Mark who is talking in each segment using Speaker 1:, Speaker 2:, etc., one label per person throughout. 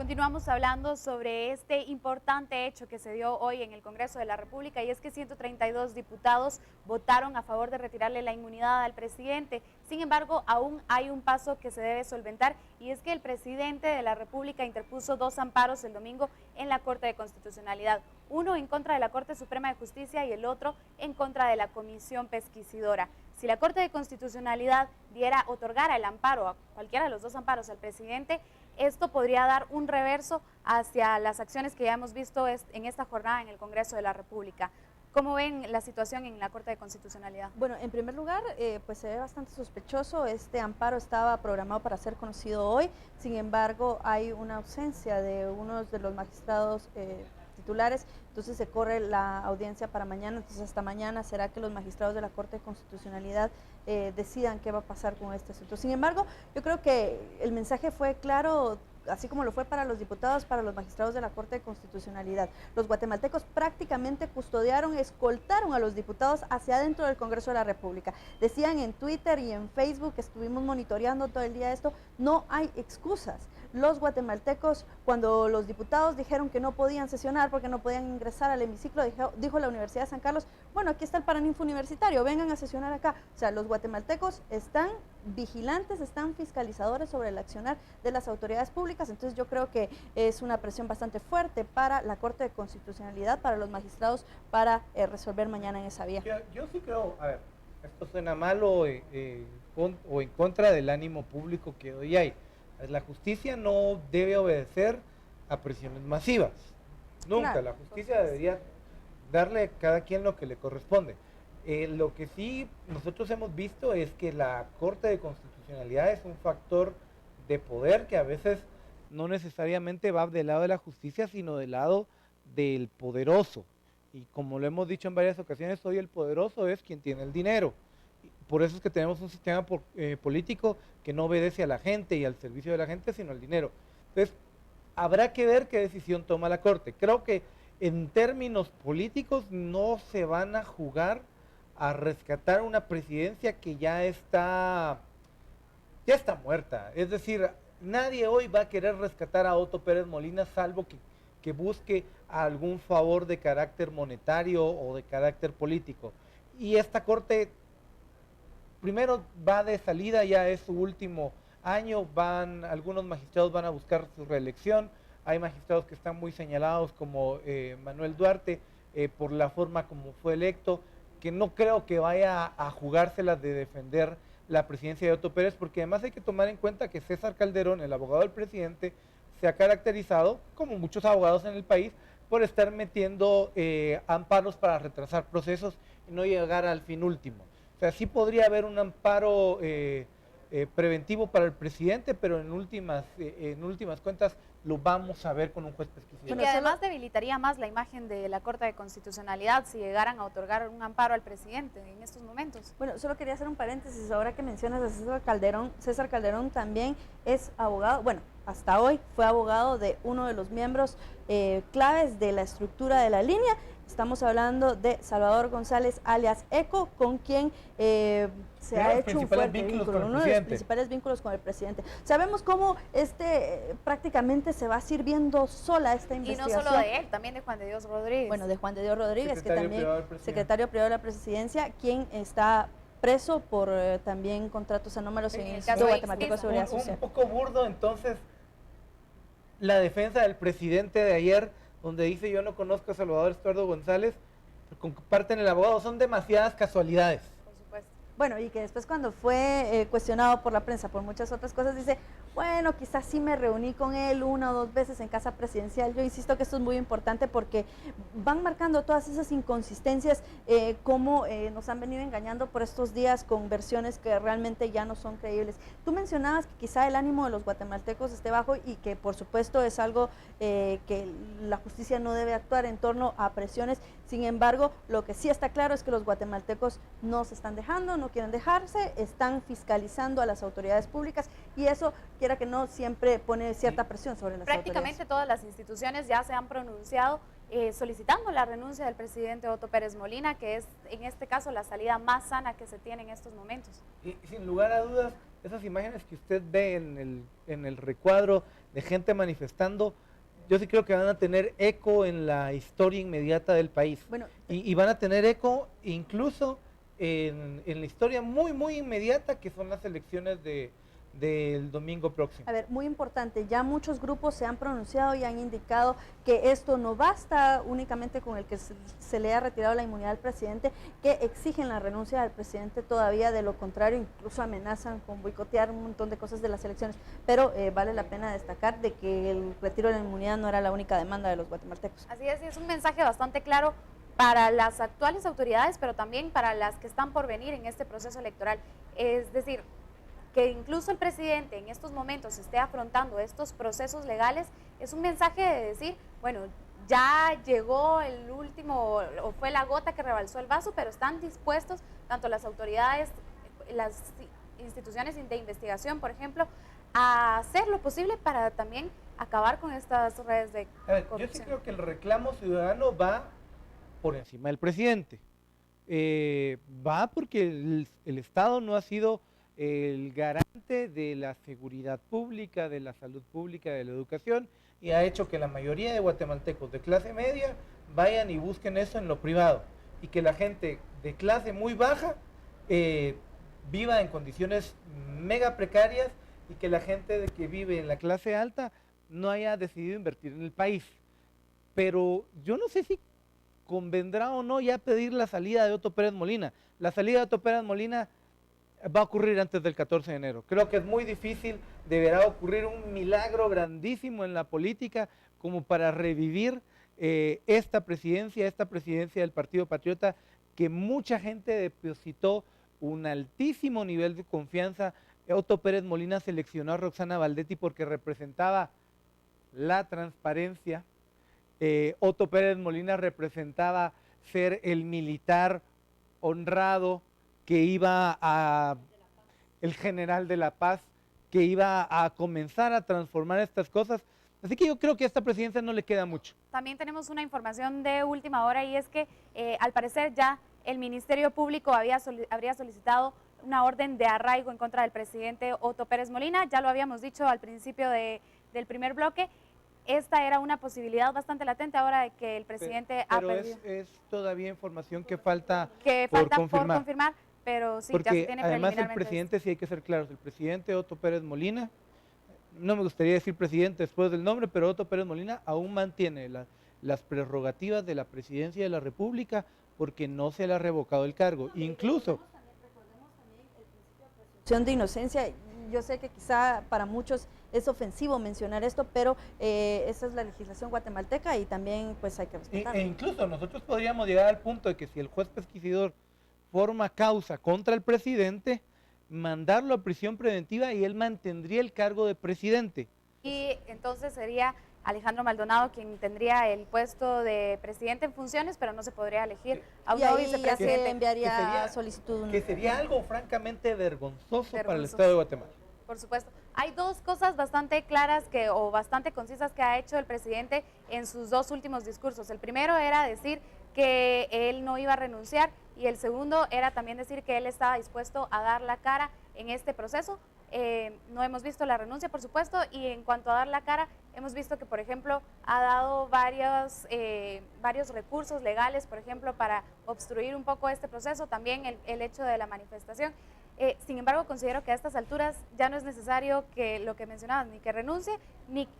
Speaker 1: Continuamos hablando sobre este importante hecho que se dio hoy en el Congreso de la República, y es que 132 diputados votaron a favor de retirarle la inmunidad al presidente. Sin embargo, aún hay un paso que se debe solventar, y es que el presidente de la República interpuso 2 amparos el domingo en la Corte de Constitucionalidad, uno en contra de la Corte Suprema de Justicia y el otro en contra de la Comisión Pesquisidora. Si la Corte de Constitucionalidad otorgara el amparo, a cualquiera de los 2 amparos al presidente, esto podría dar un reverso hacia las acciones que ya hemos visto en esta jornada en el Congreso de la República. ¿Cómo ven la situación en la Corte de Constitucionalidad?
Speaker 2: Bueno, en primer lugar, pues se ve bastante sospechoso. Este amparo estaba programado para ser conocido hoy, sin embargo, hay una ausencia de uno de los magistrados titulares, entonces se corre la audiencia para mañana, entonces hasta mañana será que los magistrados de la Corte de Constitucionalidad decidan qué va a pasar con este asunto. Sin embargo, yo creo que el mensaje fue claro, así como lo fue para los diputados, para los magistrados de la Corte de Constitucionalidad. Los guatemaltecos prácticamente custodiaron, escoltaron a los diputados hacia adentro del Congreso de la República. Decían en Twitter y en Facebook, que estuvimos monitoreando todo el día esto, no hay excusas. Los guatemaltecos, cuando los diputados dijeron que no podían sesionar porque no podían ingresar al hemiciclo, dijo la Universidad de San Carlos, bueno, aquí está el Paraninfo Universitario, vengan a sesionar acá. O sea, los guatemaltecos están vigilantes, están fiscalizadores sobre el accionar de las autoridades públicas, entonces yo creo que es una presión bastante fuerte para la Corte de Constitucionalidad, para los magistrados, para resolver mañana en esa vía.
Speaker 3: Yo sí creo, a ver, esto suena malo o en contra del ánimo público que hoy hay. La justicia no debe obedecer a presiones masivas, nunca. Claro, la justicia debería darle a cada quien lo que le corresponde. Lo que sí nosotros hemos visto es que la Corte de Constitucionalidad es un factor de poder que a veces no necesariamente va del lado de la justicia, sino del lado del poderoso. Y como lo hemos dicho en varias ocasiones, hoy el poderoso es quien tiene el dinero. Por eso es que tenemos un sistema político que no obedece a la gente y al servicio de la gente, sino al dinero. Entonces, habrá que ver qué decisión toma la Corte. Creo que en términos políticos no se van a jugar a rescatar una presidencia que ya está muerta. Es decir, nadie hoy va a querer rescatar a Otto Pérez Molina, salvo que busque algún favor de carácter monetario o de carácter político. Y esta Corte primero va de salida, ya es su último año, algunos magistrados van a buscar su reelección, hay magistrados que están muy señalados como Manuel Duarte, por la forma como fue electo, que no creo que vaya a jugárselas de defender la presidencia de Otto Pérez, porque además hay que tomar en cuenta que César Calderón, el abogado del presidente, se ha caracterizado, como muchos abogados en el país, por estar metiendo amparos para retrasar procesos y no llegar al fin último. O sea, sí podría haber un amparo preventivo para el presidente, pero en últimas cuentas lo vamos a ver con un juez pesquisidor.
Speaker 1: Y que además debilitaría más la imagen de la Corte de Constitucionalidad si llegaran a otorgar un amparo al presidente en estos momentos.
Speaker 2: Bueno, solo quería hacer un paréntesis, ahora que mencionas a César Calderón también es abogado, bueno, hasta hoy fue abogado de uno de los miembros claves de la estructura de la línea. Estamos hablando de Salvador González, alias Eco, con quien se ha hecho un fuerte vínculo, uno de los principales vínculos con el presidente. Sabemos cómo prácticamente se va sirviendo sola esta investigación.
Speaker 1: Y no solo de él, también de Juan de Dios Rodríguez.
Speaker 2: Bueno, de Juan de Dios Rodríguez, que también secretario privado de la presidencia, quien está preso por también contratos anómalos en el Instituto Guatemalteco de Seguridad Social.
Speaker 3: Un poco burdo, entonces, la defensa del presidente de ayer, donde dice yo no conozco a Salvador Estuardo González, comparten el abogado, son demasiadas casualidades.
Speaker 1: Por supuesto.
Speaker 2: Bueno, y que después cuando fue cuestionado por la prensa por muchas otras cosas, dice, bueno, quizás sí me reuní con él 1 o 2 veces en casa presidencial. Yo insisto que esto es muy importante porque van marcando todas esas inconsistencias, como nos han venido engañando por estos días con versiones que realmente ya no son creíbles. Tú mencionabas que quizá el ánimo de los guatemaltecos esté bajo y que por supuesto es algo que la justicia no debe actuar en torno a presiones. Sin embargo, lo que sí está claro es que los guatemaltecos no se están dejando, no quieren dejarse, están fiscalizando a las autoridades públicas y eso, quiera que no, siempre pone cierta presión sobre las autoridades.
Speaker 1: Prácticamente todas las instituciones ya se han pronunciado solicitando la renuncia del presidente Otto Pérez Molina, que es en este caso la salida más sana que se tiene en estos momentos.
Speaker 3: Y sin lugar a dudas, esas imágenes que usted ve en el recuadro de gente manifestando, yo sí creo que van a tener eco en la historia inmediata del país.
Speaker 2: Bueno,
Speaker 3: Y van a tener eco incluso en la historia muy, muy inmediata que son las elecciones del domingo próximo.
Speaker 2: a ver, muy importante, ya muchos grupos se han pronunciado y han indicado que esto no basta únicamente con el que se le ha retirado la inmunidad al presidente, que exigen la renuncia del presidente todavía, de lo contrario incluso amenazan con boicotear un montón de cosas de las elecciones, pero vale la pena destacar de que el retiro de la inmunidad no era la única demanda de los guatemaltecos.
Speaker 1: Así es un mensaje bastante claro para las actuales autoridades, pero también para las que están por venir en este proceso electoral. Es decir, que incluso el presidente en estos momentos esté afrontando estos procesos legales, es un mensaje de decir, bueno, ya llegó el último, o fue la gota que rebalsó el vaso, pero están dispuestos, tanto las autoridades, las instituciones de investigación, por ejemplo, a hacer lo posible para también acabar con estas redes de corrupción.
Speaker 3: Yo sí creo que el reclamo ciudadano va por encima del presidente. Va porque el Estado no ha sido el garante de la seguridad pública, de la salud pública, de la educación, y ha hecho que la mayoría de guatemaltecos de clase media vayan y busquen eso en lo privado, y que la gente de clase muy baja viva en condiciones mega precarias, y que la gente que vive en la clase alta no haya decidido invertir en el país. Pero yo no sé si convendrá o no ya pedir la salida de Otto Pérez Molina. La salida de Otto Pérez Molina va a ocurrir antes del 14 de enero. Creo que es muy difícil, deberá ocurrir un milagro grandísimo en la política como para revivir esta presidencia del Partido Patriota, que mucha gente depositó un altísimo nivel de confianza. Otto Pérez Molina seleccionó a Roxana Valdetti porque representaba la transparencia. Otto Pérez Molina representaba ser el militar honrado que iba a, el general de la paz, que iba a comenzar a transformar estas cosas. Así que yo creo que a esta presidencia no le queda mucho.
Speaker 1: También tenemos una información de última hora, y es que al parecer ya el Ministerio Público habría solicitado una orden de arraigo en contra del presidente Otto Pérez Molina. Ya lo habíamos dicho al principio del primer bloque. Esta era una posibilidad bastante latente ahora de que el presidente ha perdido.
Speaker 3: Pero es todavía información que falta,
Speaker 1: por confirmar, pero sí,
Speaker 3: porque
Speaker 1: ya se tiene
Speaker 3: además el presidente, sí hay que ser claros, el presidente Otto Pérez Molina, no me gustaría decir presidente después del nombre, pero Otto Pérez Molina aún mantiene las prerrogativas de la presidencia de la República porque no se le ha revocado el cargo. Incluso
Speaker 2: Recordemos también el principio de presunción de inocencia. Yo sé que quizá para muchos es ofensivo mencionar esto, pero esa es la legislación guatemalteca y también pues hay que respetarla.
Speaker 3: E incluso nosotros podríamos llegar al punto de que si el juez pesquisidor forma causa contra el presidente, mandarlo a prisión preventiva y él mantendría el cargo de presidente.
Speaker 1: Y entonces sería Alejandro Maldonado quien tendría el puesto de presidente en funciones, pero no se podría elegir a un nuevo vicepresidente.
Speaker 2: Se enviaría solicitud.
Speaker 3: Que sería algo francamente vergonzoso para el Estado de Guatemala.
Speaker 1: Por supuesto. Hay dos cosas bastante claras o bastante concisas que ha hecho el presidente en sus dos últimos discursos. El primero era decir que él no iba a renunciar, y el segundo era también decir que él estaba dispuesto a dar la cara en este proceso. No hemos visto la renuncia, por supuesto, y en cuanto a dar la cara, hemos visto que, por ejemplo, ha dado varios recursos legales, por ejemplo, para obstruir un poco este proceso, también el hecho de la manifestación. Sin embargo, considero que a estas alturas ya no es necesario que lo que mencionabas, ni que renuncie,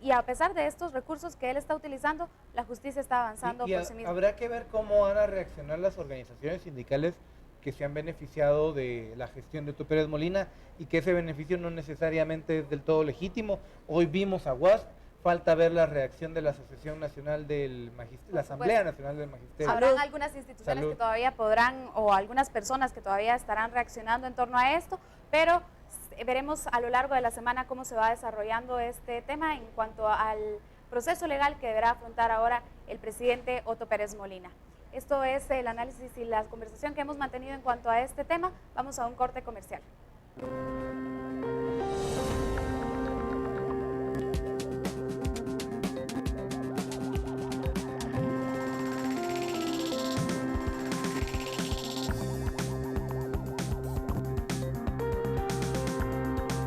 Speaker 1: y a pesar de estos recursos que él está utilizando, la justicia está avanzando por sí misma.
Speaker 3: Habrá que ver cómo van a reaccionar las organizaciones sindicales que se han beneficiado de la gestión de Otto Pérez Molina, y que ese beneficio no necesariamente es del todo legítimo. Hoy vimos a UASP, falta ver la reacción de la Asociación Nacional del Magisterio, la Asamblea Nacional del Magisterio.
Speaker 1: Habrán algunas instituciones que todavía podrán, o algunas personas que todavía estarán reaccionando en torno a esto, pero veremos a lo largo de la semana cómo se va desarrollando este tema en cuanto al proceso legal que deberá afrontar ahora el presidente Otto Pérez Molina. Esto es el análisis y la conversación que hemos mantenido en cuanto a este tema. Vamos a un corte comercial.